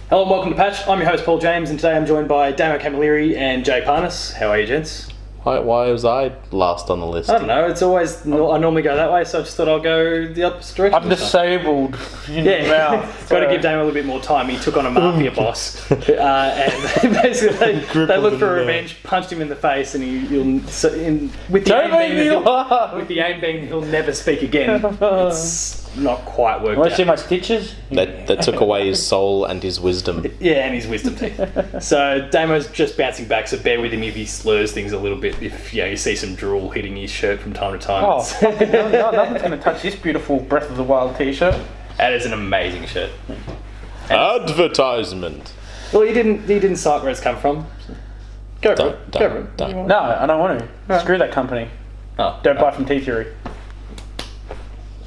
Hello and welcome to Patch. I'm your host Paul James, and today I'm joined by Damo Camilleri and Jay Parnas. How are you, gents? Why was I last on the list? I don't know. It's always I normally go that way, so I just thought I'll go the opposite direction. I'm disabled. Yeah, got to give Damo a little bit more time. He took on a mafia boss, and basically they looked for revenge, punched him in the face, and with the aim being he'll never speak again. It's not quite worked Want out. to see my stitches? That took away his soul and his wisdom. Yeah, and his wisdom teeth. So Damo's just bouncing back, so bear with him if he slurs things a little bit. If you see some drool hitting his shirt from time to time. Oh, fucking hell, no, nothing's going to touch this beautiful Breath of the Wild t-shirt. That is an amazing shirt. Advertisement. Well, he didn't cite where it's come from. So go for it. Go for it. Don't. No, I don't want to. No. Screw that company. Oh, Don't buy from T-Fury.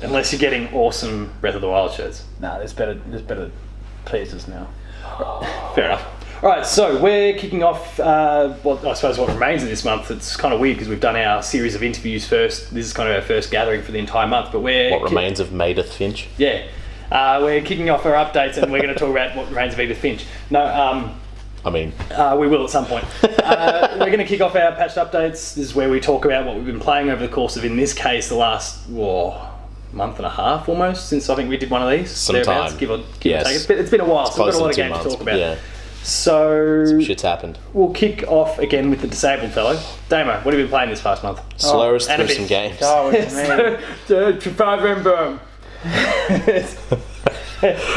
Unless you're getting awesome Breath of the Wild shirts. Nah, there's better places now. Fair enough. Alright, so we're kicking off I suppose what remains of this month. It's kind of weird because we've done our series of interviews first. This is kind of our first gathering for the entire month. But What remains of Maedith Finch? Yeah. We're kicking off our updates and we're going to talk about what remains of Edith Finch. No, we will at some point. We're going to kick off our patched updates. This is where we talk about what we've been playing over the course of, in this case, the last month and a half almost since I think we did one of these. Some time. Give or take. It's been a while, so we've got a lot of games to talk about. Yeah. So Some shit's happened. We'll kick off again with the disabled fellow. Damo, what have you been playing this past month? Slow us and through a some bit. games. Oh, it's me. Fire Emblem. It's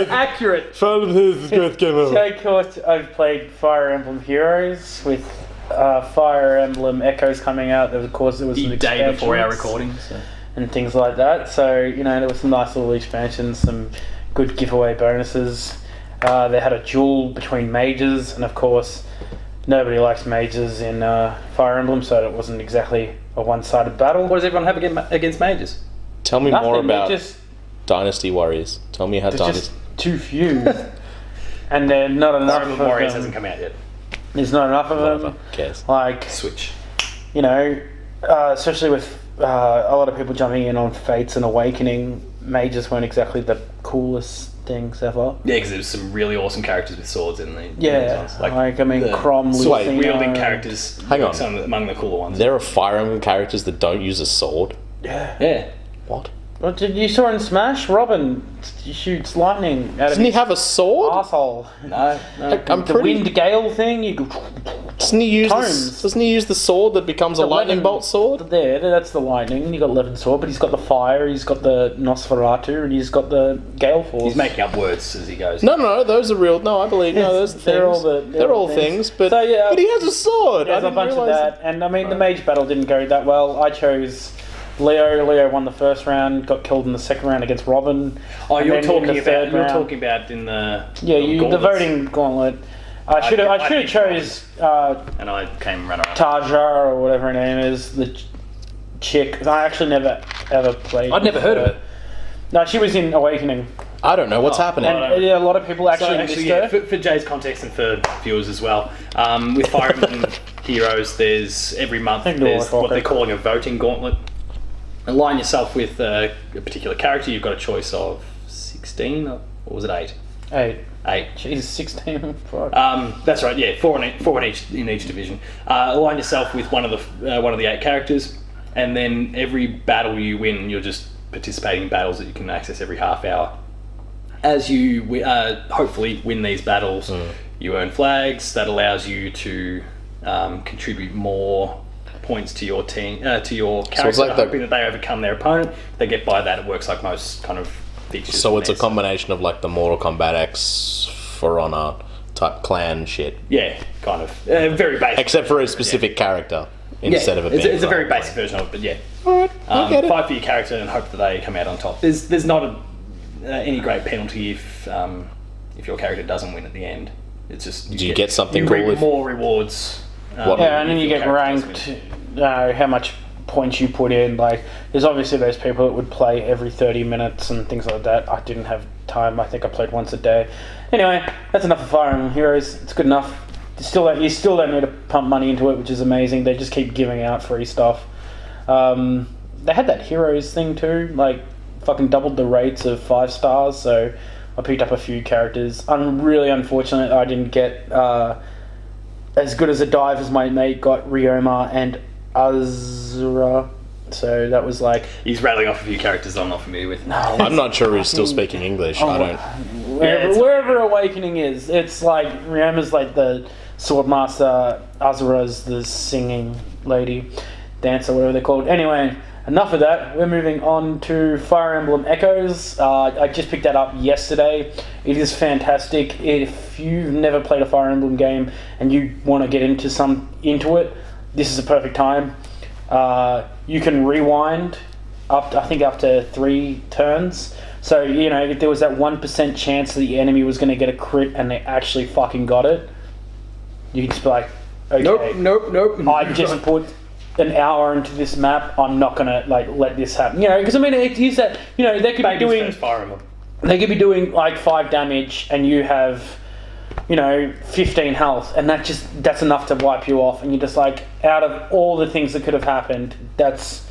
accurate. Fire is the best game So, of course, I've played Fire Emblem Heroes with Fire Emblem Echoes coming out. Of course, there was some The day before our expansions recording. So. and things like that. So, there was some nice little expansions, some good giveaway bonuses. They had a duel between mages, and of course, nobody likes mages in Fire Emblem, so it wasn't exactly a one-sided battle. What does everyone have against mages? Tell me more about just Dynasty Warriors. Tell me how there's Dynasty... just too few, and they're not enough. Fire Emblem Warriors hasn't come out yet. There's not enough of Whatever. them. Cares. Like, Switch. especially with a lot of people jumping in on Fates and Awakening, mages weren't exactly the coolest things ever. Yeah, because there's some really awesome characters with swords in the Yeah, ones. Crom, sword Lucina, wielding characters. Hang on. Some among the cooler ones. There are Fire Emblem characters that don't use a sword. Yeah. What? What did you saw in Smash? Robin shoots lightning out of Doesn't he his have a sword? arsehole. No. I'm The pretty... wind gale thing, you go Doesn't he use Tomes. doesn't he use the sword that becomes a lightning bolt sword? There, that's the lightning. You got Levin sword, but he's got the fire. He's got the Nosferatu, and he's got the Gale Force. He's making up words as he goes. No, those are real. No, I believe. No, those are things. They're all things. But So, yeah, but he has a sword. There's I a didn't bunch of realise that, and the mage battle didn't go that well. I chose Leo. Leo won the first round, got killed in the second round against Robin. Oh, and you're then in talking the third about round- in the the gauntlets. voting gauntlet. I should have picked chose and I came runner up. Tarja or whatever her name is, the chick. I actually never ever played. I'd never heard of it. No, she was in Awakening, I don't know what's happening. and a lot of people actually missed her. For Jay's context and for viewers as well, with Fire Emblem Heroes, there's every month there's what they're calling a voting gauntlet. Align yourself with a particular character. You've got a choice of 16, or was it 8? 8. She's 16. That's right. Yeah, four in each division. Align yourself with one of the 8 characters, and then every battle you win, you're just participating in battles that you can access every half hour. As you hopefully win these battles, you earn flags that allows you to contribute more points to your team, to your character, hoping that they overcome their opponent. They get by that. It works like most kind of features. So it's a combination of like the Mortal Kombat X For Honor type clan shit. Yeah, kind of. Very basic. Except for a specific character instead of a it's a very basic version of it, but yeah. Alright, I get it. Fight for your character and hope that they come out on top. There's not any great penalty if your character doesn't win at the end. It's just you get something you cool reap if- more rewards. And then if you your get character ranked. doesn't win. How much points you put in. Like, there's obviously those people that would play every 30 minutes and things like that. I didn't have time. I think I played once a day. Anyway, that's enough of Fire Emblem Heroes. It's good enough. You still don't need to pump money into it, which is amazing. They just keep giving out free stuff. They had that Heroes thing too. Like, fucking doubled the rates of 5 stars. So I picked up a few characters. I'm really unfortunate I didn't get as good as a dive as my mate got, Ryoma and Azura. So that was like... He's rattling off a few characters I'm not familiar with. No, I'm not sure he's still speaking English. I don't. Wherever Awakening is, it's like Ryoma's like the swordmaster, Azura's the singing lady, dancer, whatever they're called. Anyway, enough of that. We're moving on to Fire Emblem Echoes. I just picked that up yesterday. It is fantastic. If you've never played a Fire Emblem game and you want to get into it, this is a perfect time. You can rewind up to 3 turns. So, you know, if there was that 1% chance that the enemy was going to get a crit and they actually fucking got it, you can just be like, okay, Nope. I just put an hour into this map, I'm not going to, like, let this happen. You know, because, I mean, it is that, you know, they could be doing... Fire Emblem. They could be doing, like, 5 damage and you have, you know, 15 health, and that's enough to wipe you off, and you're just like, out of all the things that could have happened, that's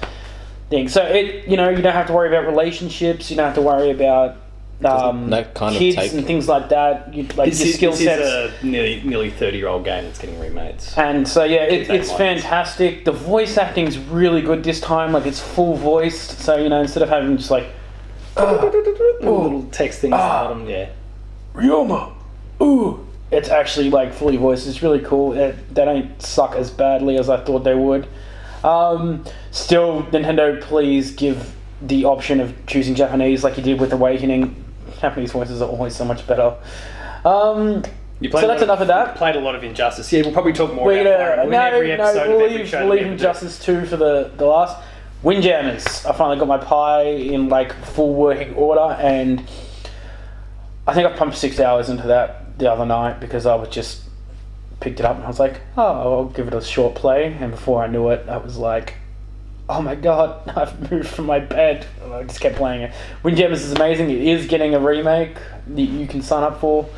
thing. So you know, you don't have to worry about relationships, you don't have to worry about that kind of kids and things like that. Your skill sets. This is a nearly 30-year-old game that's getting remade. And so yeah, it's fantastic. The voice acting's really good this time. Like, it's full voiced, so you know, instead of having just like little text things at the bottom, yeah. Ryoma. Ooh, it's actually like fully voiced. It's really cool. They don't suck as badly as I thought they would. Still, Nintendo, please give the option of choosing Japanese like you did with Awakening. Japanese voices are always so much better. So that's enough of that. Played a lot of Injustice. Yeah, we'll probably talk more about Fire Emblem in every episode of every show. We'll leave Injustice 2 for the last. Windjammers. I finally got my Pi in like full working order, and I think I pumped 6 hours into that the other night because I was just picked it up and I was like, oh, I'll give it a short play. And before I knew it, I was like, oh my god, I've moved from my bed. And I just kept playing it. Windjammers is amazing. It is getting a remake that you can sign up for,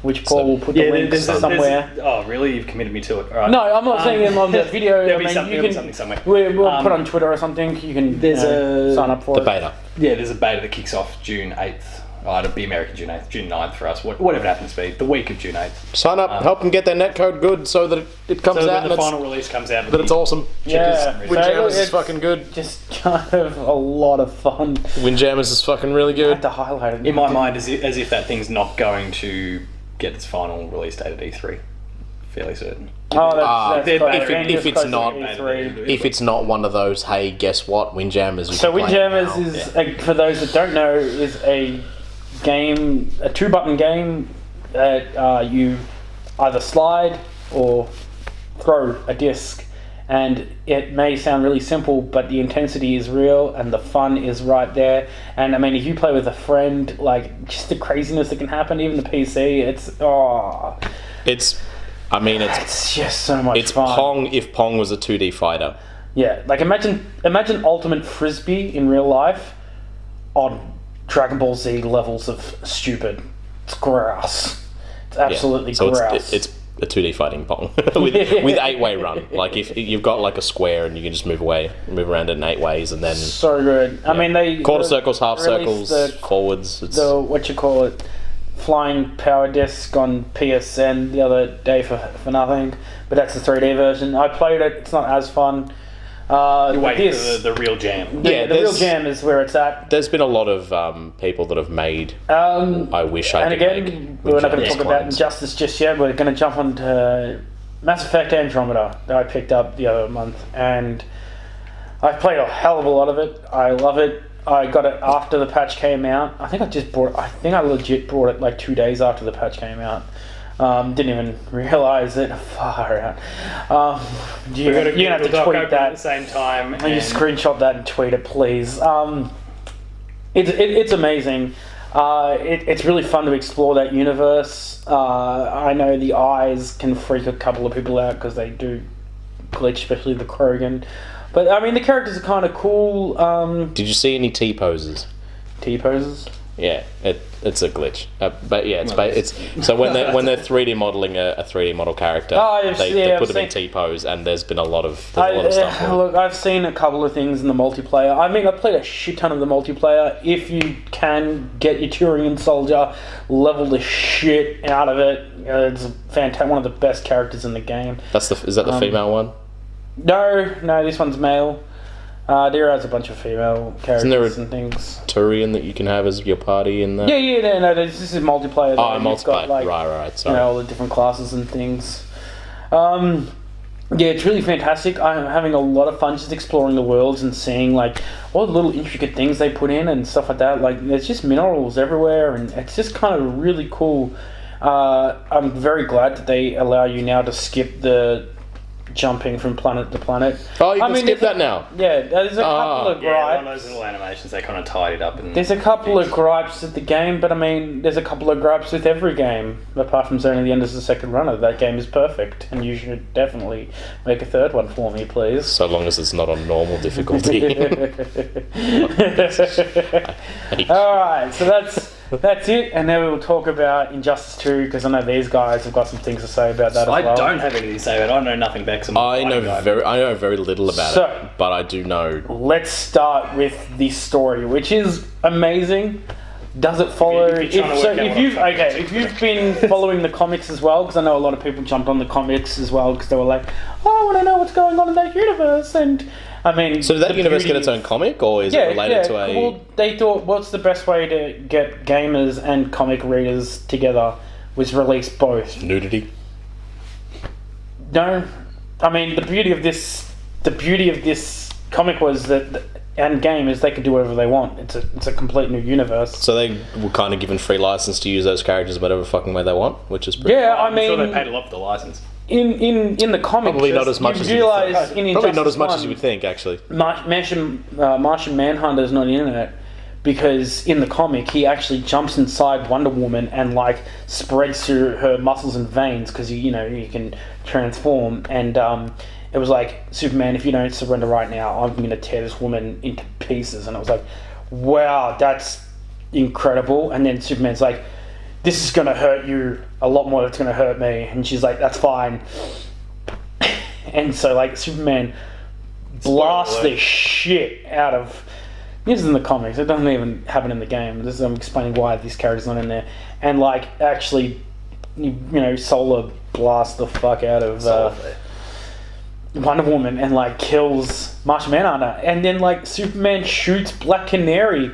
which Paul will put the links somewhere. Oh, really? You've committed me to it. All right. No, I'm not saying it on the video. There'll be something somewhere. We'll put on Twitter or something. You can sign up for the beta. Yeah, there's a beta that kicks off June 8th. It'll be American June 8th, June 9th for us, whatever it happens to be, the week of June 8th. Sign up, help them get their netcode good so that it comes out and the final release comes out. That it's awesome. Yeah, Windjammers is fucking good. Just kind of a lot of fun. Windjammers is fucking really I good. had to highlight it. In my mind, as if that thing's not going to get its final release date at E3. Fairly certain. Oh, that's if it's not one of those, hey, guess what, Windjammers. So Windjammers is, for those that don't know, is a game, a 2-button game that you either slide or throw a disc, and it may sound really simple, but the intensity is real and the fun is right there. And I mean, if you play with a friend, like, just the craziness that can happen, even the PC, it's just so much it's fun. Pong if Pong was a 2D fighter. Yeah, like imagine Ultimate Frisbee in real life on Dragon Ball Z levels of stupid. It's grass. It's absolutely grass. It's a 2D fighting Pong with 8-way run. Like, if you've got like a square and you can just move around it in 8 ways, and then so good. I mean, they quarter circles, half circles, forwards. It's flying power disc on PSN the other day for nothing, but that's the 3D version. I played it. It's not as fun. You're waiting for the real jam. The real jam is where it's at. There's been a lot of people that have made. I wish I could make. And again, we're not going to talk about Injustice just yet. We're going to jump onto Mass Effect Andromeda that I picked up the other month, and I've played a hell of a lot of it. I love it. I got it after the patch came out. I think I legit bought it like 2 days after the patch came out. Didn't even realise it. Far out. You're going to have to tweet that at the same time. And you screenshot that and tweet it, please. It's amazing. It's really fun to explore that universe. I know the eyes can freak a couple of people out because they do glitch, especially the Krogan. But I mean, the characters are kind of cool. Did you see any T-poses? T-poses? Yeah, it's a glitch. But yeah, it's so when they're 3D modeling a 3D model character, they put them in T pose, and there's a lot of stuff. Look, I've seen a couple of things in the multiplayer. I mean, I played a shit ton of the multiplayer. If you can get your Turian soldier, level the shit out of it. It's fantastic. One of the best characters in the game. Is that the female one? No, this one's male. There is a bunch of female characters and things. Turian that you can have as your party in that? No, this is multiplayer. Oh, multiplayer. Got, right. Sorry. All the different classes and things. Yeah, it's really fantastic. I'm having a lot of fun just exploring the worlds and seeing like all the little intricate things they put in and stuff like that. Like there's just minerals everywhere, and it's just kind of really cool. I'm very glad that they allow you now to skip the jumping from planet to planet. Oh, you can skip that now? Yeah, there's a couple of gripes. Yeah, one of those little animations, they kind of tied it up. There's a couple of gripes with the game, but I mean, there's a couple of gripes with every game, apart from Zone of the End as the second runner. That game is perfect, and you should definitely make a third one for me, please. So long as it's not on normal difficulty. Alright, so that's it, and then we'll talk about Injustice 2, because I know these guys have got some things to say about that as well. I don't have anything to say about it. I know nothing back. I know very little about it, but I do know. Let's start with the story, which is amazing. Does it follow? If you've been following the comics as well, because I know a lot of people jumped on the comics as well, because they were like, "Oh, I want to know what's going on in that universe." And I mean, so did that universe get its own comic, or is it related to a? Well, they thought, what's the best way to get gamers and comic readers together? Was release both. Nudity. No, I mean the beauty of this comic was that. And game is they could do whatever they want. It's a complete new universe. So they were kind of given free license to use those characters whatever fucking way they want, which is pretty cool. I mean, I'm sure they paid a lot for the license. In the comics, probably not as much as you would think. Probably not as much as you would think, actually. Martian Manhunter's not in it because in the comic he actually jumps inside Wonder Woman and like spreads through her muscles and veins because he can transform and. It was like, Superman, if you don't surrender right now, I'm going to tear this woman into pieces. And I was like, wow, that's incredible. And then Superman's like, this is going to hurt you a lot more than it's going to hurt me. And she's like, that's fine. And so, like, Superman blasts the shit out of... This is in the comics. It doesn't even happen in the game. I'm explaining why this character's not in there. And, like, actually, Solar blasts the fuck out of... Wonder Woman and like kills Martian Manhunter, and then like Superman shoots Black Canary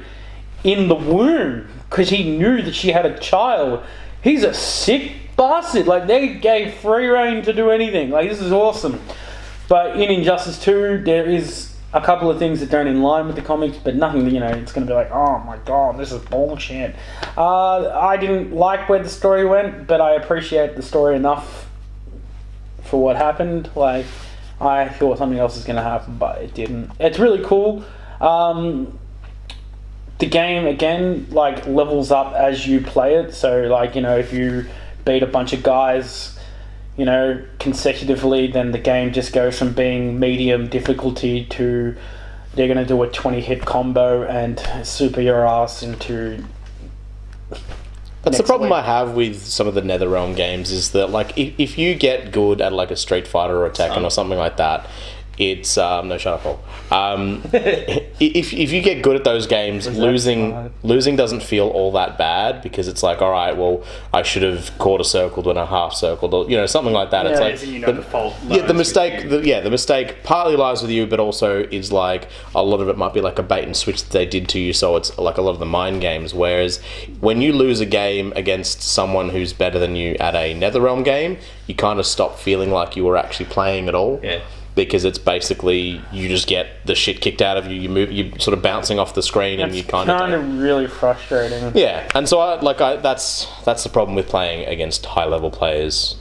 in the womb because he knew that she had a child. He's a sick bastard. Like they gave free reign to do anything. Like this is awesome. But in Injustice 2, there is a couple of things that don't in line with the comics, but nothing. It's going to be like, oh my god, this is bullshit. I didn't like where the story went, but I appreciate the story enough for what happened. Like. I thought something else was going to happen, but it didn't. It's really cool. The game, again, like, levels up as you play it. So, like, if you beat a bunch of guys, consecutively, then the game just goes from being medium difficulty to they're going to do a 20-hit combo and super your ass into... That's the problem I have with some of the NetherRealm games is that, like, if you get good at, like, a Street Fighter or Tekken or something like that, it's... no, shut up, Paul. If you get good at those games, losing doesn't feel all that bad because it's like, all right, well, I should have quarter-circled when I half-circled or, something like that. Yeah, it's like... the mistake partly lies with you, but also is, like, a lot of it might be like a bait and switch that they did to you, so it's like a lot of the mind games, whereas when you lose a game against someone who's better than you at a NetherRealm game, you kind of stop feeling like you were actually playing at all. Yeah. Because it's basically you just get the shit kicked out of you. You're sort of bouncing off the screen, and you kind of really frustrating. Yeah, and so that's the problem with playing against high level players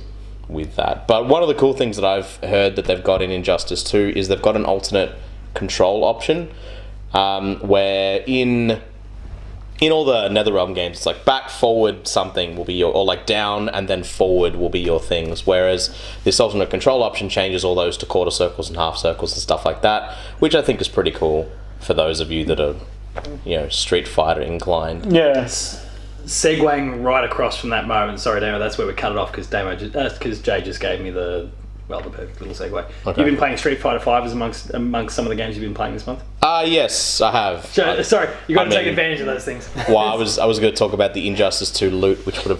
with that. But one of the cool things that I've heard that they've got in Injustice 2 is they've got an alternate control option, where in all the NetherRealm games, it's like back, forward, something will be your, or like down and then forward will be your things. Whereas this alternate control option changes all those to quarter circles and half circles and stuff like that, which I think is pretty cool for those of you that are Street Fighter inclined. Yes. Segueing right across from that moment, sorry, Damo, that's where we cut it off because Jay just gave me the perfect little segue. Okay. You've been playing Street Fighter 5 amongst some of the games you've been playing this month? Yes, I have. Sorry, you got to take advantage of those things. Well, I was going to talk about the Injustice 2 loot, which would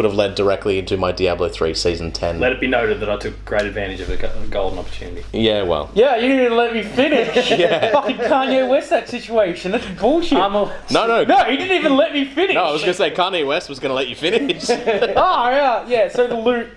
have led directly into my Diablo 3 Season 10. Let it be noted that I took great advantage of a golden opportunity. Yeah, well. Yeah, you didn't let me finish. Yeah. Fucking Kanye West that situation. That's bullshit. No, he didn't even let me finish. No, I was going to say Kanye West was going to let you finish. Yeah. So the loot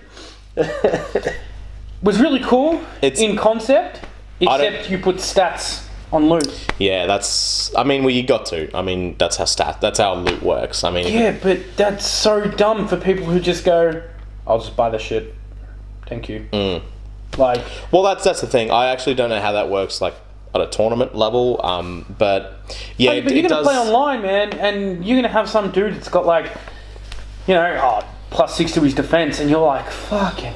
was really cool in concept, except you put stats on loot. Yeah, you got to. That's how loot works. Yeah, but that's so dumb for people who just go, I'll just buy the shit. Thank you. Well, that's the thing. I actually don't know how that works, like, at a tournament level, but yeah, but you're going to play online, man, and you're going to have some dude that's got, like, plus 6 to his defense, and you're like, fucking,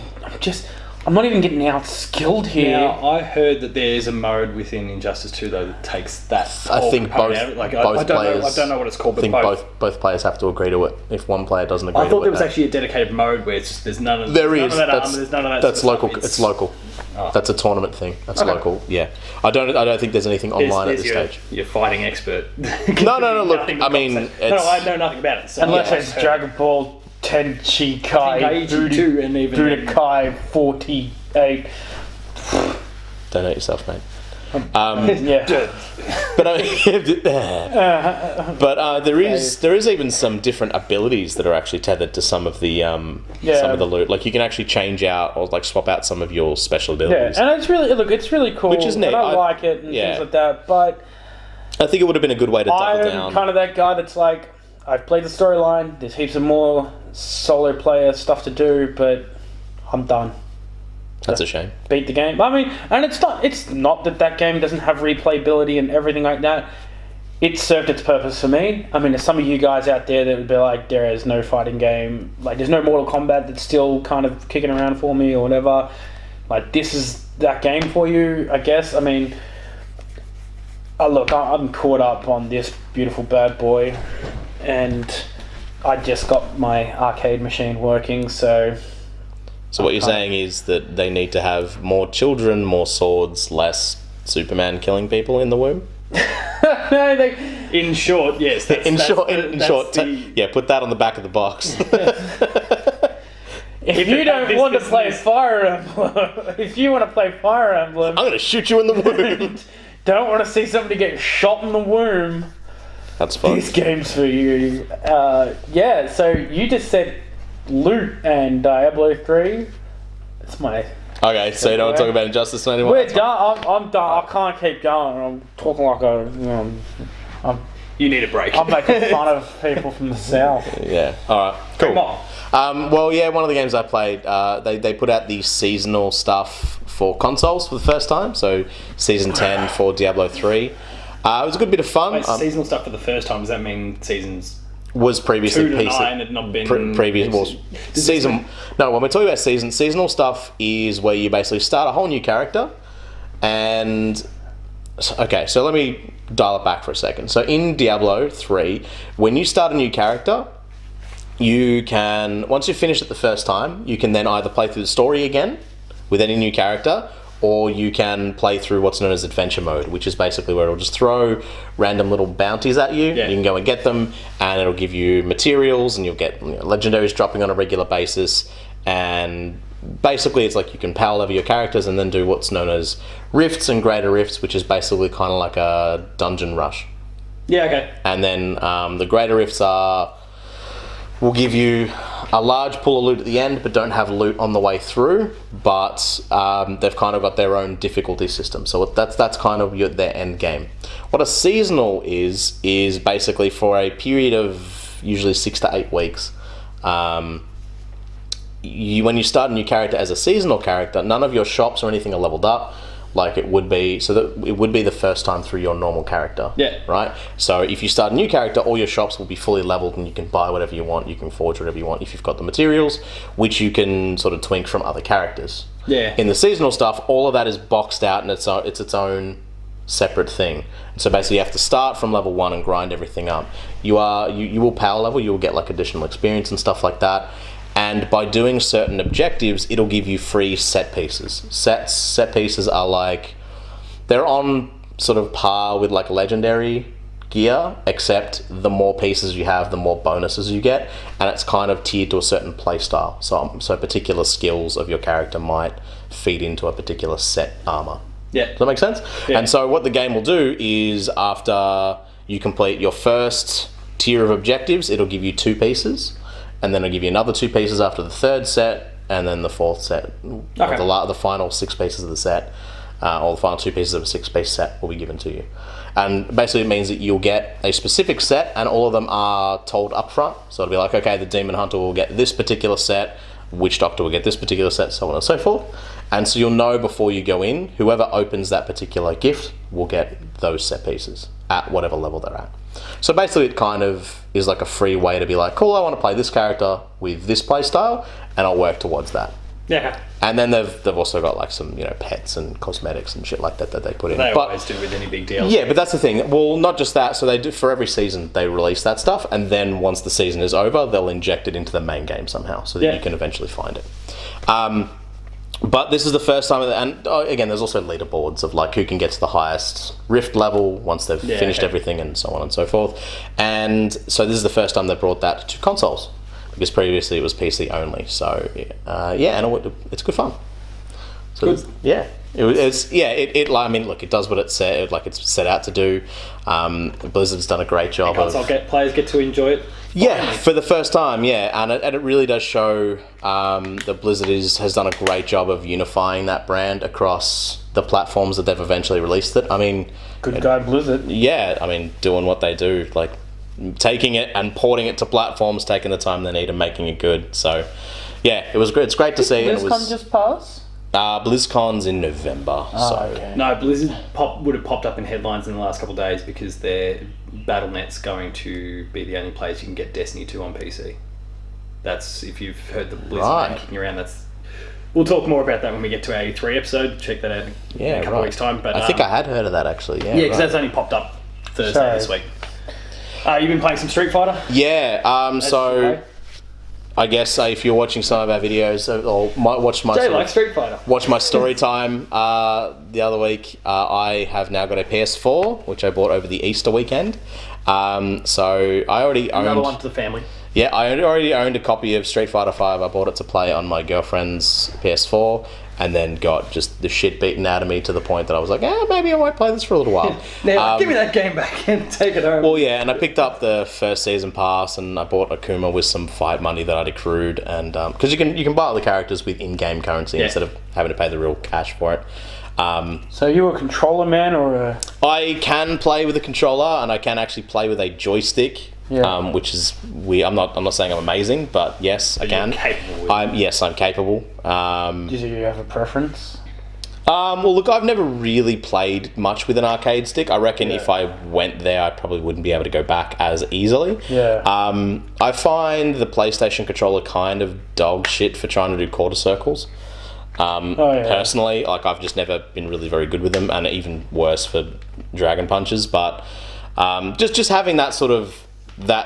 I'm not even getting out-skilled here. Now, I heard that there's a mode within Injustice 2, though, that takes that. I think both players. I don't know what it's called, but both players have to agree to it. If one player doesn't agree to it, I thought there was actually a dedicated mode where there's none of there is. None of that armor, there's none of that. That's local. It's local. Oh. That's a tournament thing. That's local. Yeah, I don't think there's anything online at this stage. You're fighting expert. No. Look, I know nothing about it. So unless it's Dragon Ball Tenchi-Kai Budokai 48. Don't hurt yourself, mate. Yeah. But there is even some different abilities that are actually tethered to some of the loot. Like you can actually change out or like swap out some of your special abilities. Yeah, and it's really cool. Which is neat. I like it and things like that. But I think it would have been a good way to double down. I'm kind of that guy that's like, I've played the storyline. There's heaps of more solo player stuff to do, but I'm done. That's a shame. Beat the game. And it's not that game doesn't have replayability and everything like that. It served its purpose for me. There's some of you guys out there that would be like, there is no fighting game. Like, there's no Mortal Kombat that's still kind of kicking around for me or whatever. Like, this is that game for you, I guess. Look, I'm caught up on this beautiful bad boy. And I just got my arcade machine working, so... So what you're saying is that they need to have more children, more swords, less Superman killing people in the womb? No, in short, yes. In short, put that on the back of the box. If you don't want to play Fire Emblem, I'm going to shoot you in the womb. Don't want to see somebody get shot in the womb. That's fun. This game's for you. So you just said loot and Diablo 3. It's my... Okay, so you don't want to talk about Injustice anymore? We're done. I'm done. I can't keep going. I'm talking like you need a break. I'm making fun of people from the south. Yeah. All right. Cool. Come on. One of the games I played, they put out the seasonal stuff for consoles for the first time. So Season 10 for Diablo 3. It was a good bit of fun. Wait, seasonal stuff for the first time, does that mean seasons... Was previously 2 to 9 had not been... season... No, when we're talking about seasonal stuff is where you basically start a whole new character and... Okay, so let me dial it back for a second. So in Diablo 3, when you start a new character, you can... Once you finish it the first time, you can then either play through the story again with any new character, or you can play through what's known as adventure mode, which is basically where it'll just throw random little bounties at you. Yeah. You can go and get them, and it'll give you materials, and you'll get legendaries dropping on a regular basis. And basically, it's like you can power level your characters and then do what's known as rifts and greater rifts, which is basically kind of like a dungeon rush. Yeah, okay. And then the greater rifts will give you a large pool of loot at the end, but don't have loot on the way through. But they've kind of got their own difficulty system, so that's kind of their end game. What a seasonal is basically for a period of usually 6 to 8 weeks. When you start a new character as a seasonal character, none of your shops or anything are leveled up. Like it would be, so that it would be the first time through your normal character. Yeah. Right? So if you start a new character, all your shops will be fully leveled and you can buy whatever you want, you can forge whatever you want if you've got the materials, which you can sort of twink from other characters. Yeah. In the seasonal stuff, all of that is boxed out and it's its own separate thing. So basically you have to start from level 1 and grind everything up. You will power level, you will get like additional experience and stuff like that. And by doing certain objectives, it'll give you free set pieces. Set pieces are like, they're on sort of par with like legendary gear, except the more pieces you have, the more bonuses you get, and it's kind of tiered to a certain play style. So particular skills of your character might feed into a particular set armor. Yeah. Does that make sense? Yeah. And so what the game will do is, after you complete your first tier of objectives, it'll give you 2 pieces, and then it'll give you another 2 pieces after the 3rd set, and then the 4th set. Okay. The final 6 pieces of the set, or the final 2 pieces of a 6-piece set will be given to you. And basically it means that you'll get a specific set, and all of them are told up front. So it'll be like, okay, the Demon Hunter will get this particular set, Witch Doctor will get this particular set, so on and so forth. And so you'll know before you go in, whoever opens that particular gift will get those set pieces at whatever level they're at. So basically it kind of is like a free way to be like, cool, I want to play this character with this play style, and I'll work towards that. Yeah. And then they've also got like some, pets and cosmetics and shit like that they put in. They always do with any big deals. Yeah, but that's the thing. Well, not just that. So they do, for every season they release that stuff, and then once the season is over, they'll inject it into the main game somehow, so that you can eventually find it. But this is the first time, and again, there's also leaderboards of like who can get to the highest rift level once they've finished everything, and so on and so forth. And so this is the first time they brought that to consoles, because previously it was PC only. So and it's good fun. So good. Yeah. I mean, look, it does what it's set out to do. Blizzard's done a great job. Console players get to enjoy it. Yeah, for the first time, and it really does show that Blizzard has done a great job of unifying that brand across the platforms that they've eventually released it. I mean, Good guy Blizzard. Yeah, I mean, doing what they do, like taking it and porting it to platforms, taking the time they need and making it good. So, yeah, it was great. It's great to see. BlizzCon just passed? BlizzCon's in November. Okay. No, Blizzard would have popped up in headlines in the last couple of days because their BattleNet's going to be the only place you can get Destiny 2 on PC. That's, if you've heard the Blizzard name kicking around, we'll talk more about that when we get to our E3 episode. Check that out in a couple of weeks' time. But I think I had heard of that actually. Yeah, because that's only popped up Thursday this week. You've been playing some Street Fighter? Yeah. So I guess if you're watching some of our videos, or might watch my Street Fighter. Watch my story time the other week. I have now got a PS4, which I bought over the Easter weekend. So I already owned another one to the family. Yeah, I already owned a copy of Street Fighter 5. I bought it to play on my girlfriend's PS4, and then got just the shit beaten out of me to the point that I was like, maybe I might play this for a little while. Now, give me that game back and take it home. Well, yeah, and I picked up the first season pass, and I bought Akuma with some fight money that I'd accrued, and because you can buy all the characters with in-game currency instead of having to pay the real cash for it. So you a controller man or a... I can play with a controller, and I can actually play with a joystick. Yeah. Which is weird. I'm not saying I'm amazing, but yes, I can. You're capable with I'm capable. Do you have a preference? Well, look, I've never really played much with an arcade stick. I reckon if I went there, I probably wouldn't be able to go back as easily. Yeah. I find the PlayStation controller kind of dog shit for trying to do quarter circles. Personally, like I've just never been really very good with them, and even worse for dragon punches. But just having that sort of like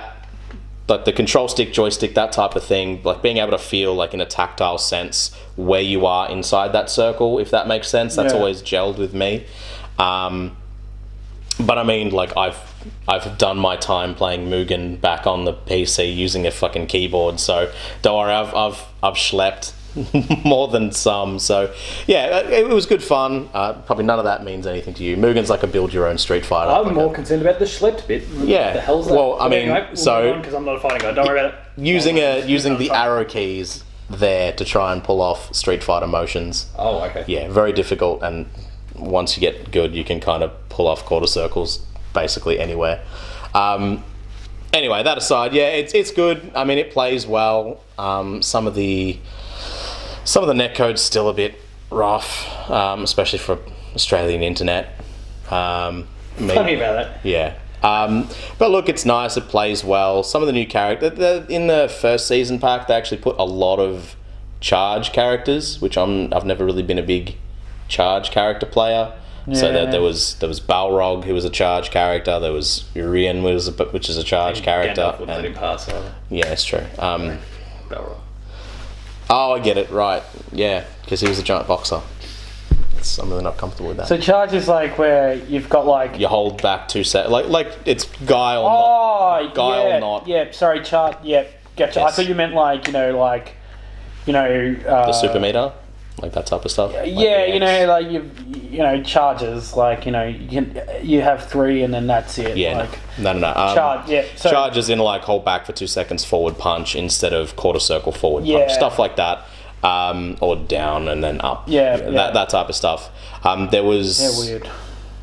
the control stick, joystick, that type of thing, like being able to feel like in a tactile sense where you are inside that circle, if that makes sense, that's always gelled with me. But I mean, like I've done my time playing Mugen back on the PC using a fucking keyboard, so don't worry, I've schlepped more than some. So yeah, it was good fun. Probably none of that means anything to you. Mugen's like a build your own Street Fighter. I'm more concerned about the schlepped bit. Yeah. What the hell's that? Well, I mean, anyway, because I'm not a fighting guy. Don't worry about it. Using the arrow keys there to try and pull off Street Fighter motions. Oh, okay. Yeah, very difficult, and once you get good, you can kind of pull off quarter circles basically anywhere. Anyway, that aside, yeah, it's good. I mean, it plays well. Some of the netcode's still a bit rough, especially for Australian internet. Tell me about that. Yeah. But look, it's nice. It plays well. Some of the new characters in the first season pack, they actually put a lot of charge characters, which I've never really been a big charge character player. So there was Balrog, who was a charge character. There was Urian, which is a charge character. Gandalf would let him pass either. Yeah, it's true. Balrog. Oh, I get it. Right. Yeah, because he was a giant boxer. I'm really not comfortable with that. So charge is like where you've got like... You hold back 2 seconds. Like it's guile not. Guile not. Yeah, sorry, charge. Yeah, gotcha. Yes. I thought you meant like, The super meter? Like that type of stuff? Yeah, like charges, like, you have 3 and then that's it. Yeah, like, no. Charge, yeah. So, charge is in like hold back for 2 seconds, forward punch instead of quarter circle forward Yeah. punch. Stuff like that. Or down and then up. Yeah. That type of stuff. There was... Yeah, weird.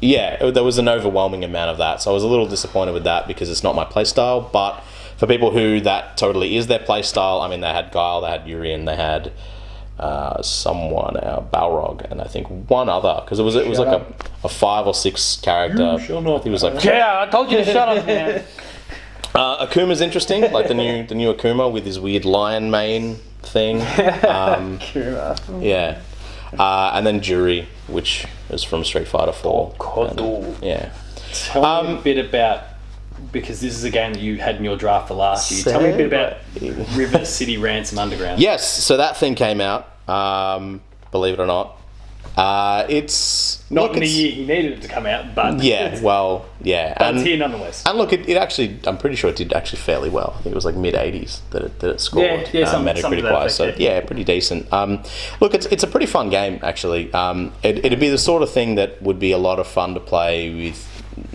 Yeah, there was an overwhelming amount of that. So I was a little disappointed with that because it's not my playstyle. But for people who that totally is their playstyle, I mean, they had Guile, they had Urian, they had Balrog, and I think one other, because it was like a 5 or 6 character. I think it was like... Yeah, I told you to shut up, man. Akuma's interesting, like the new Akuma with his weird lion mane thing. Akuma. Yeah. And then Juri, which is from Street Fighter 4. Yeah. Tell me a bit about, because this is a game that you had in your draft for last year. Tell me a bit about River City Ransom Underground. Yes, so that thing came out, believe it or not. It's... Not in the year he needed it to come out, but... Yeah, well, yeah. But it's here nonetheless. And look, it actually, I'm pretty sure it did actually fairly well. I think it was like mid-80s that it scored. Metacritic-wise, so yeah, pretty decent. Look, it's a pretty fun game, actually. It'd be the sort of thing that would be a lot of fun to play with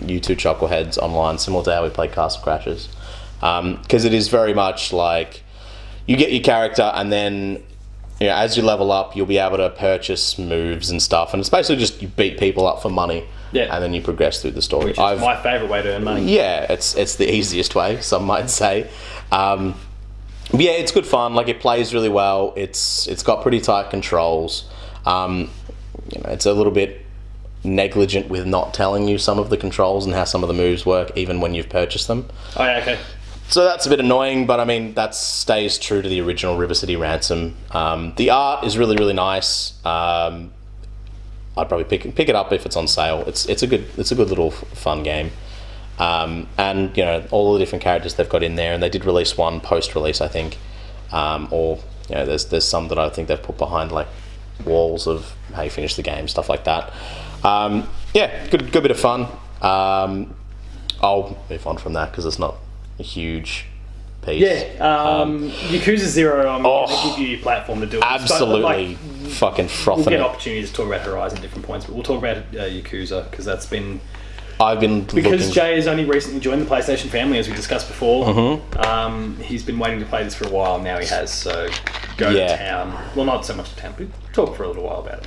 you two chuckleheads online, similar to how we play Castle Crashers. Because it is very much like, you get your character and then... as you level up, you'll be able to purchase moves and stuff, and it's basically just you beat people up for money, and then you progress through the story. Which is my favourite way to earn money. Yeah, it's the easiest way, some might say. But yeah, it's good fun. Like, it plays really well. It's got pretty tight controls. It's a little bit negligent with not telling you some of the controls and how some of the moves work, even when you've purchased them. Oh yeah, okay. So that's a bit annoying, but I mean, that stays true to the original River City Ransom. The art is really, really nice. I'd probably pick it up if it's on sale. It's a good little fun game. And all the different characters they've got in there, and they did release one post-release, I think. There's some that I think they've put behind like walls of how you finish the game, stuff like that. Good bit of fun. I'll move on from that because it's not a huge piece. Yakuza 0, I'm going to give you your platform to do it. Absolutely fucking frothing. We'll get opportunities to talk about Horizon at different points, but we'll talk about Yakuza because that's been... Because Jay has only recently joined the PlayStation family, as we discussed before. Mm-hmm. He's been waiting to play this for a while, now he has, so go to town. Well, not so much to town, but talk for a little while about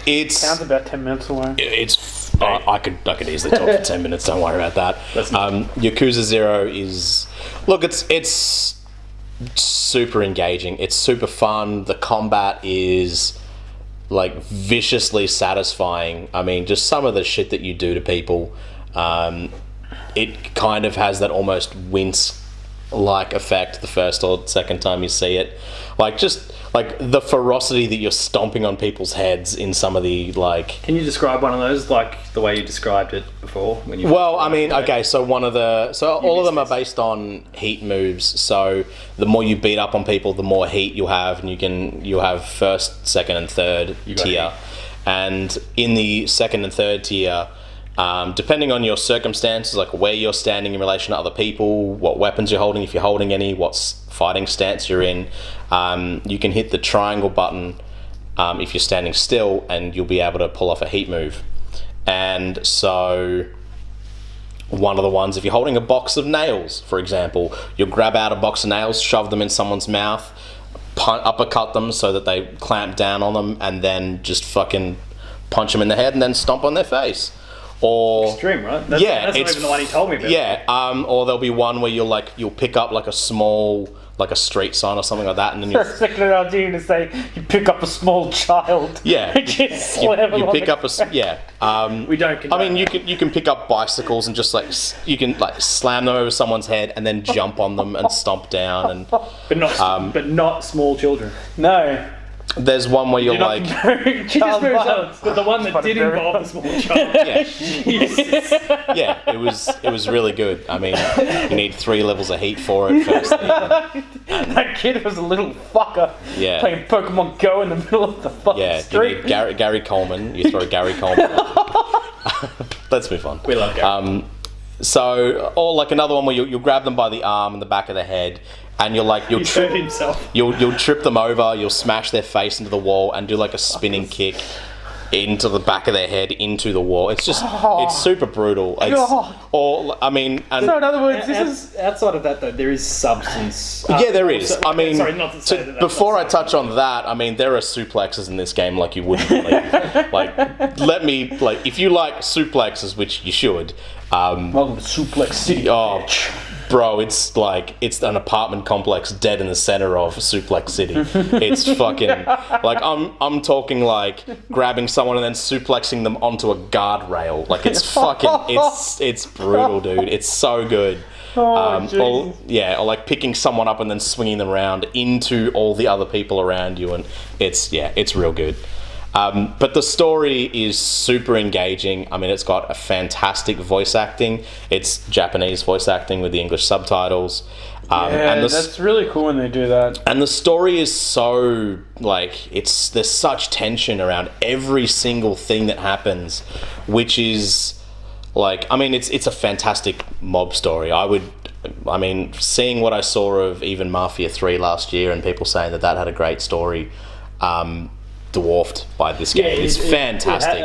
it. Sounds about 10 minutes away. I could easily talk for 10 minutes. Don't worry about that. Yakuza 0 is... Look, it's super engaging. It's super fun. The combat is like viciously satisfying. I mean, just some of the shit that you do to people, it kind of has that almost wince-like effect the first or second time you see it. Like, just... like the ferocity that you're stomping on people's heads in some of the like... Can you describe one of those like the way you described it before? All of them are based on heat moves. So the more you beat up on people, the more heat you'll have, and you'll have first, second, and third tier. And in the second and third tier, depending on your circumstances, like where you're standing in relation to other people, what weapons you're holding, if you're holding any, what fighting stance you're in, you can hit the triangle button if you're standing still, and you'll be able to pull off a heat move. And so one of the ones, if you're holding a box of nails, for example, you'll grab out a box of nails, shove them in someone's mouth, uppercut them so that they clamp down on them, and then just fucking punch them in the head and then stomp on their face. Or extreme, right? That's not even the one he told me about. Yeah, or there'll be one where you'll pick up like a small, like a street sign or something like that, and then for a second I was going to say you pick up a small child. Yeah, you pick up we don't. I mean, you can pick up bicycles and just you can slam them over someone's head and then jump on them and stomp down, and but not small children. No. There's one where you're like... He just moves on, but the one that did involve the small child. Yeah, it was really good. I mean, you need 3 levels of heat for it first. That kid was a little fucker playing Pokemon Go in the middle of the fucking street. You need Gary Coleman. You throw Gary Coleman. Let's move on. We love Gary. So, or like another one where you'll grab them by the arm and the back of the head, and you'll trip himself. You'll trip them over. You'll smash their face into the wall and do like a spinning kick into the back of their head into the wall. It's just it's super brutal. So in other words, this is outside of that though, there is substance. There is. So, I mean, sorry, not to say that before I touch on that, I mean there are suplexes in this game like you wouldn't believe. If you like suplexes, which you should. Welcome to Suplex City. Oh, bro, it's an apartment complex dead in the center of Suplex City. It's fucking like I'm talking like grabbing someone and then suplexing them onto a guardrail. Like it's fucking it's brutal, dude. It's so good. Or like picking someone up and then swinging them around into all the other people around you, and it's real good. But the story is super engaging. I mean, it's got a fantastic voice acting. It's Japanese voice acting with the English subtitles. That's really cool when they do that. And the story is so, there's such tension around every single thing that happens, which is, it's a fantastic mob story. Seeing what I saw of even Mafia 3 last year and people saying that had a great story, dwarfed by this game. It's fantastic.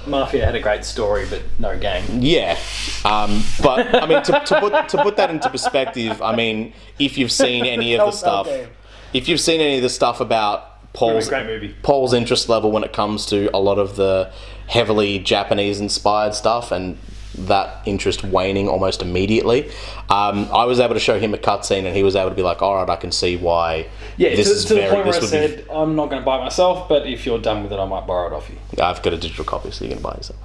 Mafia had a great story, but no game. Yeah, but I mean, to put that into perspective, I mean, if you've seen any of the stuff about Paul's interest level when it comes to a lot of the heavily Japanese inspired stuff, and that interest waning almost immediately, I was able to show him a cutscene and he was able to be like, alright, I can see why this is to very... the point where I said, I'm not going to buy it myself, but if you're done with it, I might borrow it off you. I've got a digital copy, so you can buy it yourself.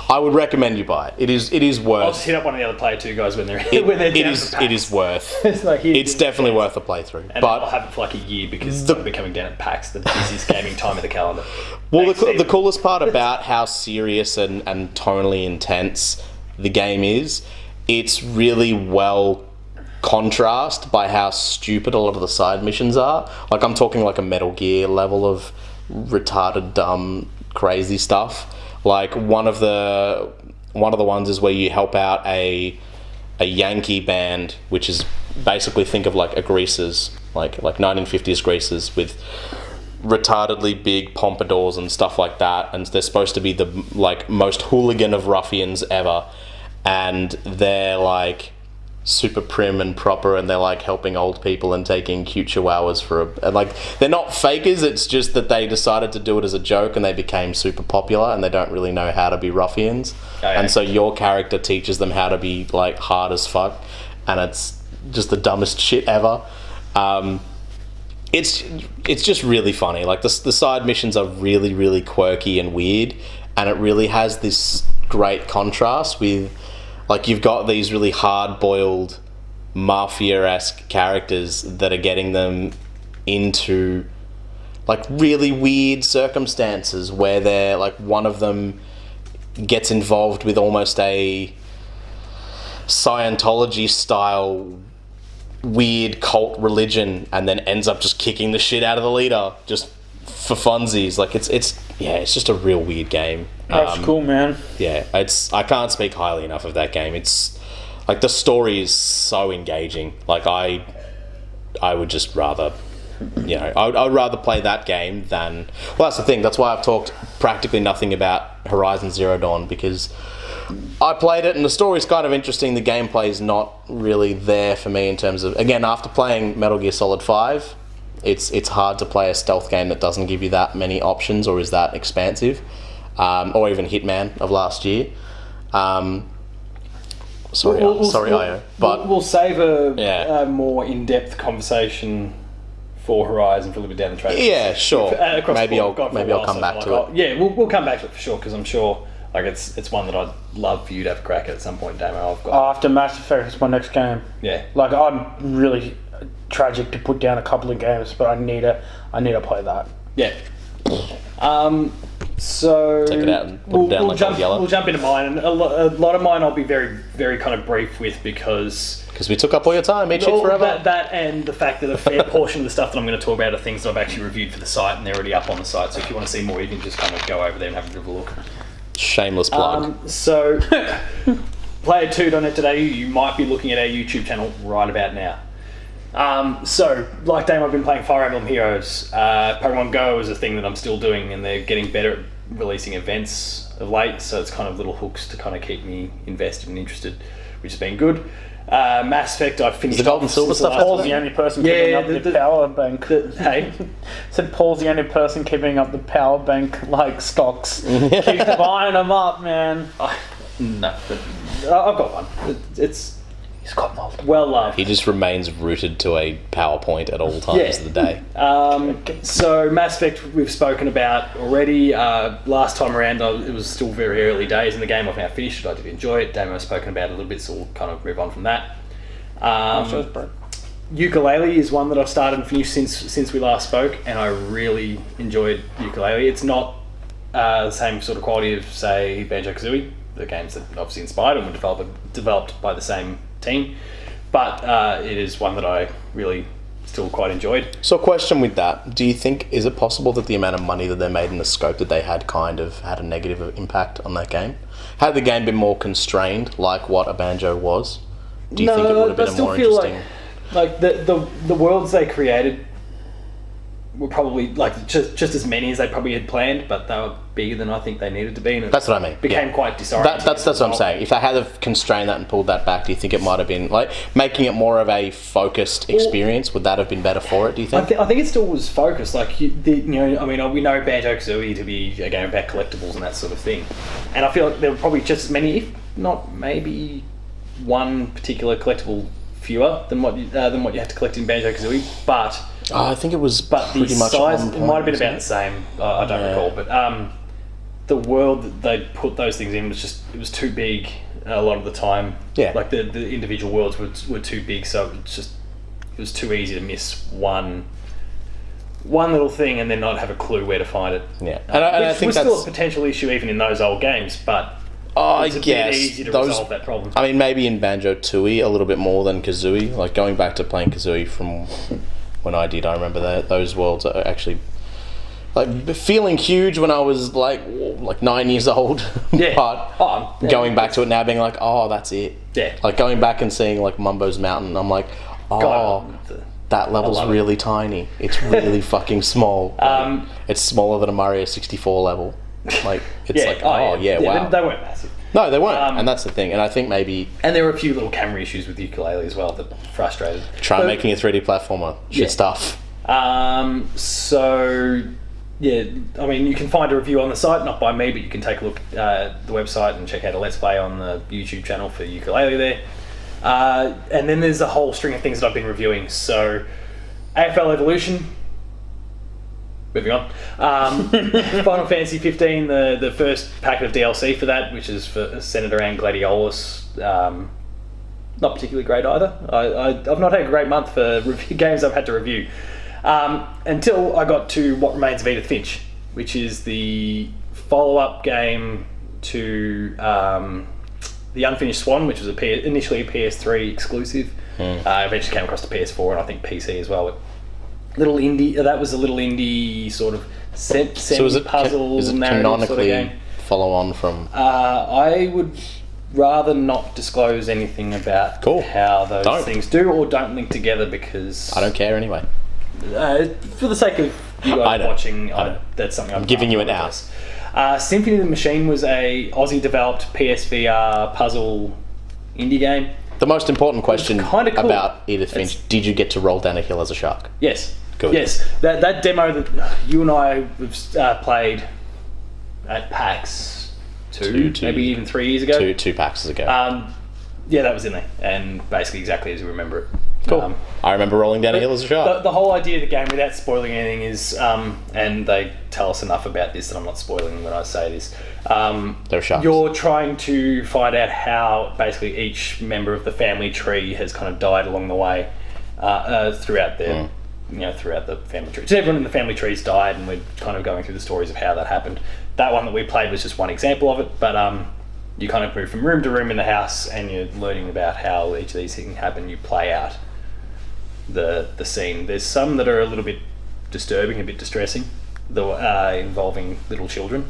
I would recommend you buy it. It is worth... I'll just hit up one of the other Player 2 guys when they're it is worth... it's it's definitely worth a playthrough. And but I'll have it for like a year because I'll be coming down at PAX, the busiest gaming time of the calendar. Well, the coolest part about how serious and tonally intense the game is, it's really well contrast by how stupid a lot of the side missions are. Like, I'm talking like a Metal Gear level of retarded, dumb, crazy stuff. Like, one of the ones is where you help out a Yankee band, which is basically, think of like a Greasers, like 1950s Greasers with retardedly big pompadours and stuff like that, and they're supposed to be the most hooligan of ruffians ever, and they're like super prim and proper, and they're like helping old people and taking cute chihuahuas they're not fakers, it's just that they decided to do it as a joke and they became super popular and they don't really know how to be ruffians. And so your character teaches them how to be like hard as fuck, and it's just the dumbest shit ever. It's just really funny. Like the side missions are really, really quirky and weird, and it really has this great contrast with, like, you've got these really hard-boiled mafia-esque characters that are getting them into like really weird circumstances where they're like, one of them gets involved with almost a Scientology style weird cult religion and then ends up just kicking the shit out of the leader just for funsies. Like it's just a real weird game. That's cool, man. Yeah, I can't speak highly enough of that game. It's like, the story is so engaging. Like I would just rather, I would rather play that game than, well, that's the thing, that's why I've talked practically nothing about Horizon Zero Dawn, because I played it and the story's kind of interesting, the gameplay is not really there for me in terms of, again, after playing Metal Gear Solid 5, it's hard to play a stealth game that doesn't give you that many options or is that expansive, or even Hitman of last year. Sorry, IO. But we'll save a more in-depth conversation for Horizon for a little bit down the track. Yeah, sure. Maybe I'll come back to it. Yeah, we'll come back to it for sure, because I'm sure it's one that I'd love for you to have a crack at some point, Damo. After Mass Effect, it's my next game. Yeah. Like, I'm really tragic to put down a couple of games, but I need to play that. Yeah. So Take it out and put it down like old yellow. We'll jump into mine, and a lot of mine I'll be very, very kind of brief with because we took up all your time, eat shit forever. That and the fact that a fair portion of the stuff that I'm going to talk about are things that I've actually reviewed for the site, and they're already up on the site. So if you want to see more, you can just kind of go over there and have a bit of a look. Shameless plug. So, player2.net.au, you might be looking at our YouTube channel right about now. So, like Dame, I've been playing Fire Emblem Heroes. Pokemon Go is a thing that I'm still doing, and they're getting better at releasing events of late, so it's kind of little hooks to kind of keep me invested and interested, which has been good. Mass Effect, I've finished. The gold and silver stuff. Paul's the only person keeping up the power bank. Hey, said Paul's the only person keeping up the power bank like stocks. Keep buying them up, man. No, but I've got one. He's got multiple. Well loved. He just remains rooted to a PowerPoint at all times of the day. So Mass Effect we've spoken about already. Last time around it was still very early days in the game. I've now finished it. I did enjoy it. Damo has spoken about it a little bit, so we'll kind of move on from that. Yooka Laylee is one that I've started and finished since we last spoke, and I really enjoyed Yooka Laylee. It's not the same sort of quality of, say, BanjoTooie, the games that obviously inspired and were developed by the same team, but it is one that I really still quite enjoyed. So, a question with that: do you think is it possible that the amount of money that they made and the scope that they had kind of had a negative impact on that game? Had the game been more constrained, like what a Banjo was, do you think it would have been a more interesting? Like the worlds they created were probably like just as many as they probably had planned, but they were bigger than I think they needed to be. And that's what I mean. Became quite disorienting. That's what I'm saying. If they had have constrained that and pulled that back, do you think it might have been like making it more of a focused experience? Would that have been better for it? Do you think? I think it still was focused. Like we know BanjoTooie to be a game about collectibles and that sort of thing, and I feel like there were probably just as many, if not maybe one particular collectible fewer than what you had to collect in BanjoTooie, but. I think it was pretty much size, on point, it might have been about the same. I don't recall, but the world that they put those things in it was too big a lot of the time. Yeah, like the individual worlds were too big, so it was too easy to miss one little thing and then not have a clue where to find it. Yeah, and I think was that's still a potential issue even in those old games, but. It's a bit easy to resolve that problem. I mean, maybe in BanjoTooie a little bit more than Kazooie. Like going back to playing Kazooie from when I remember that those worlds are actually like feeling huge when I was like 9 years old. Yeah. But going back to it now, being like, oh, that's it. Yeah. Like going back and seeing like Mumbo's Mountain, I'm like, oh, that level's really tiny. It's really fucking small. Like, it's smaller than a Mario 64 level. Like it's wow. They weren't massive. No, they weren't, and that's the thing. And I think maybe... And there were a few little camera issues with Yooka Laylee as well that frustrated. Try making a 3D platformer. Shit stuff. So, yeah, I mean, you can find a review on the site, not by me, but you can take a look at the website and check out a Let's Play on the YouTube channel for Yooka Laylee there. And then there's a whole string of things that I've been reviewing. So, AFL Evolution... Moving on. Final Fantasy 15, the first packet of DLC for that, which is centered around Gladiolus. Not particularly great either. I've not had a great month for games I've had to review. Until I got to What Remains of Edith Finch, which is the follow-up game to The Unfinished Swan, which was initially a PS3 exclusive. Eventually came across to PS4 and I think PC as well. Little indie. That was a little indie sort of semi-puzzle is it narrative canonically sort of game. Follow on from? I would rather not disclose anything about how those things do or don't link together because I don't care anyway. For the sake of you guys watching, that's something I'm giving you an out. Symphony of the Machine was a Aussie-developed PSVR puzzle indie game. The most important question cool. about Edith Finch: did you get to roll down a hill as a shark? Yes. Good. Yes. That demo that you and I have played at PAX two, maybe even 3 years ago. Two PAXs ago. Yeah, that was in there, and basically exactly as you remember it. Cool. I remember rolling down a hill as a shark. The whole idea of the game, without spoiling anything, is, and they tell us enough about this that I'm not spoiling when I say this. They're sharks. You're trying to find out how basically each member of the family tree has kind of died along the way throughout throughout the family tree. So everyone in the family tree's died, and we're kind of going through the stories of how that happened. That one that we played was just one example of it, but you kind of move from room to room in the house, and you're learning about how each of these things happen. You play out the scene. There's some that are a little bit disturbing, a bit distressing, involving little children,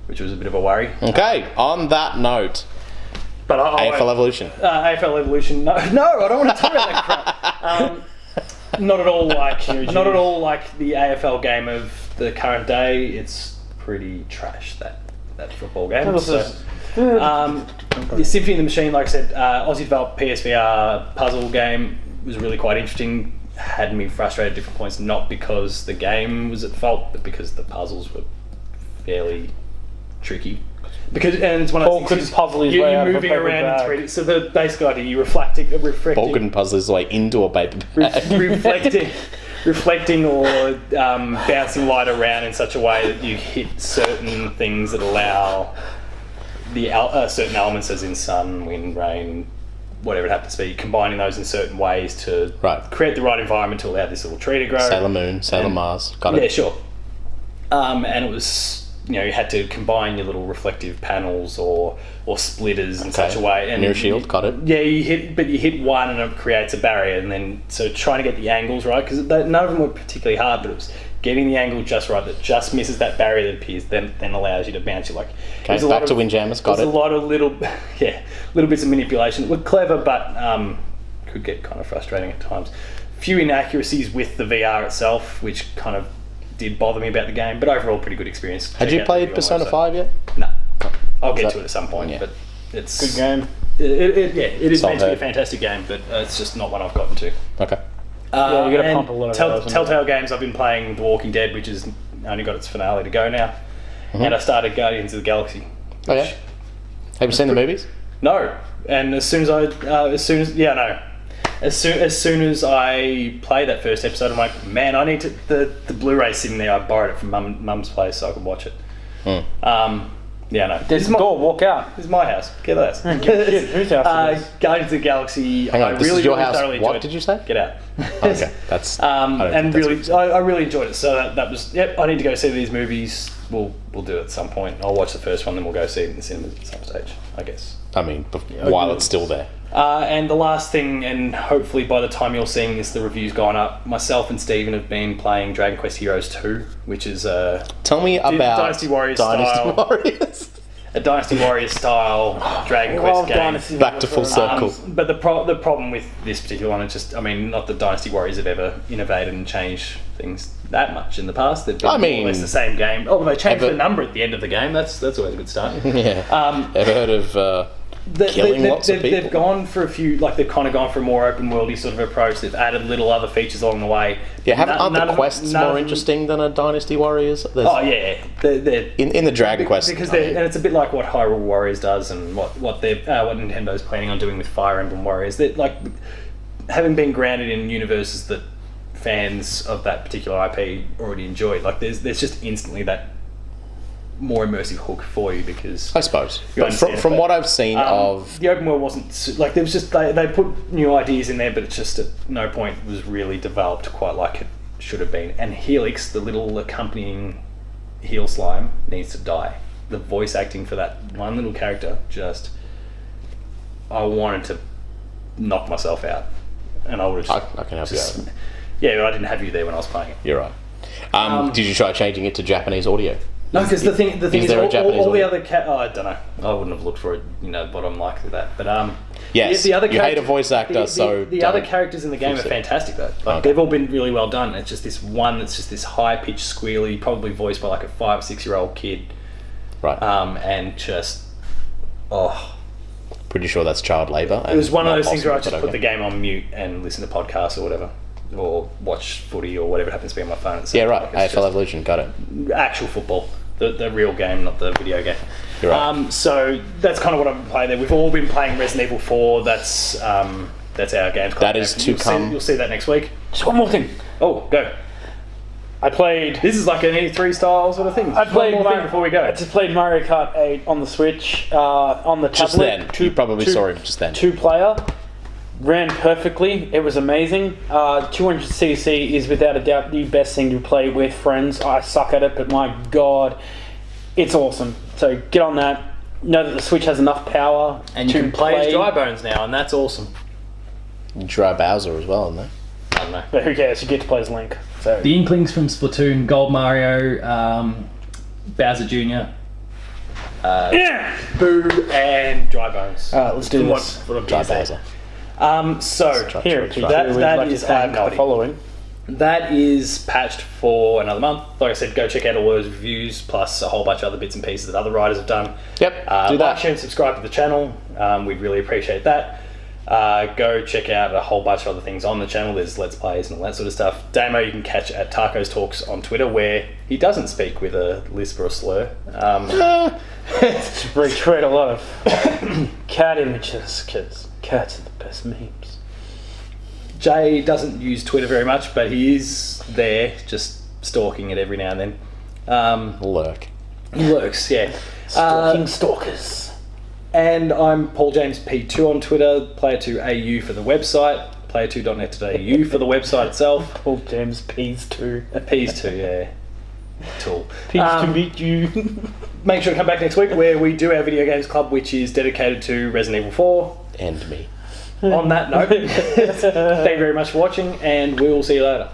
which was a bit of a worry. Okay, on that note, but AFL Evolution. AFL Evolution. No, I don't want to talk about that crap. Not at all like the AFL game of the current day. It's pretty trash, that football game. The Symphony of the Machine, like I said, Aussie developed PSVR puzzle game, was really quite interesting. Had me frustrated at different points, not because the game was at fault, but because the puzzles were fairly tricky. And it's one of those things, you're moving around in 3D. So the basic idea, you're reflecting. Balkan puzzle is like into a paper bag. reflecting or bouncing light around in such a way that you hit certain things that allow the certain elements, as in sun, wind, rain, whatever it happens to be, combining those in certain ways to create the right environment to allow this little tree to grow. Sailor Moon, Sailor Mars, got it. Yeah, sure. And it was, you had to combine your little reflective panels or splitters in such a way. And mirror shield, got it. Yeah, you hit one and it creates a barrier, and then so trying to get the angles right, because none of them were particularly hard, but it was getting the angle just right that just misses that barrier that appears, then allows you to bounce. You back to Windjammers, got it. There's a lot of little bits of manipulation that were clever, but could get kind of frustrating at times. Few inaccuracies with the VR itself, which kind of did bother me about the game, but overall pretty good experience. Had you played Persona 5 yet? No. I'll get to it at some point, but it's good game. It is meant to be a fantastic game, but it's just not one I've gotten to. Okay. You got to pump a lot of those. Telltale games, I've been playing The Walking Dead, which has only got its finale to go now, and I started Guardians of the Galaxy. Oh yeah. Have you seen the movies? No. And as soon as I play that first episode, I'm like, man, I need to. The Blu-ray sitting there. I borrowed it from Mum's place so I could watch it. There's a door. Walk out. This is my house. Get out. Whose house is this? Guardians of the Galaxy. Hang on, this is your house. Thoroughly What enjoyed. did you say? Get out. Okay, that's. And really, I really enjoyed it. So that was. Yep, I need to go see these movies. We'll do it at some point. I'll watch the first one, then we'll go see it in the cinemas at some stage, I guess. I mean, while it's still there. And the last thing, and hopefully by the time you're seeing this, the review's gone up. Myself and Stephen have been playing Dragon Quest Heroes 2, which is tell me about Dynasty Warriors a Dynasty Warriors style Dragon Quest game. Back to full circle. But the problem with this particular one is just, I mean, not that Dynasty Warriors have ever innovated and changed things that much in the past. They've been more or less the same game. Oh, they changed the number at the end of the game. That's always a good start. Yeah. Ever heard of killing lots of people? They've gone for a few, like they've kind of gone for a more open worldy sort of approach. They've added little other features along the way. Yeah, aren't the quests more interesting than a Dynasty Warriors? Oh yeah, they're in the Dragon Quest because and it's a bit like what Hyrule Warriors does and what Nintendo's planning on doing with Fire Emblem Warriors. They're like having been grounded in universes that fans of that particular IP already enjoy. Like there's just instantly that more immersive hook for you because I suppose. But from what I've seen of the open world wasn't like there was just they put new ideas in there, but it's just at no point was really developed quite like it should have been. And Helix, the little accompanying heel slime, needs to die. The voice acting for that one little character, just I wanted to knock myself out, and I would have. I can help you out. Yeah, I didn't have you there when I was playing it. You're right. Did you try changing it to Japanese audio? No, because the thing is all the other I don't know. I wouldn't have looked for it, bottom likely that. But yes, the other you hate a voice actor, the other characters in the game are fantastic though. Like they've all been really well done. It's just this one that's just this high pitched squealy, probably voiced by like a 5 or 6 year old kid. Right. And just pretty sure that's child labour. It was one of those things where I just put the game on mute and listen to podcasts or whatever. Or watch footy or whatever happens to be on my phone. Yeah, right. AFL Evolution, got it. Actual football, the real game, not the video game. You're right. So that's kind of what I've been playing there. We've all been playing Resident Evil 4. That's our game. That is to come. You'll see that next week. Just one more thing. Oh, go. I played. This is like an E3 style sort of thing. I played one more thing before we go. I just played Mario Kart 8 on the Switch on the tablet. Just then. You probably saw him just then. 2-player. ran perfectly. It was amazing. 200cc is without a doubt the best thing to play with friends. I suck at it, but my god, it's awesome. So get on that. Know that the Switch has enough power And you to can play as Dry Bones now, and that's awesome. Dry Bowser as well, isn't there? I don't know. But who cares? You get to play as Link. So The Inklings from Splatoon, Gold Mario, Bowser Jr. yeah. Boo and Dry Bones. Alright, let's do From this. what Dry appears there. Bowser. So Here, that is I'm Cody. following. That is patched for another month. Like I said, go check out all those reviews, plus a whole bunch of other bits and pieces that other writers have done. Yep, do Like, that. share, and subscribe to the channel. We'd really appreciate that. Go check out a whole bunch of other things on the channel. There's Let's Plays and all that sort of stuff. Damo you can catch at Taco's Talks on Twitter, where he doesn't speak with a lisp or a slur. Retweet a lot of cat images, because cats are the best memes. Jay doesn't use Twitter very much, but he is there, just stalking it every now and then. Lurk. He lurks, yeah. Stalking stalkers. And I'm Paul James P2 on Twitter, player2AU for the website, player2.net.au for the website itself. Paul James P's too. P's too, yeah. Tool. Pleased to meet you. Make sure to come back next week where we do our video games club, which is dedicated to Resident Evil 4. And me. On that note, thank you very much for watching, and we will see you later.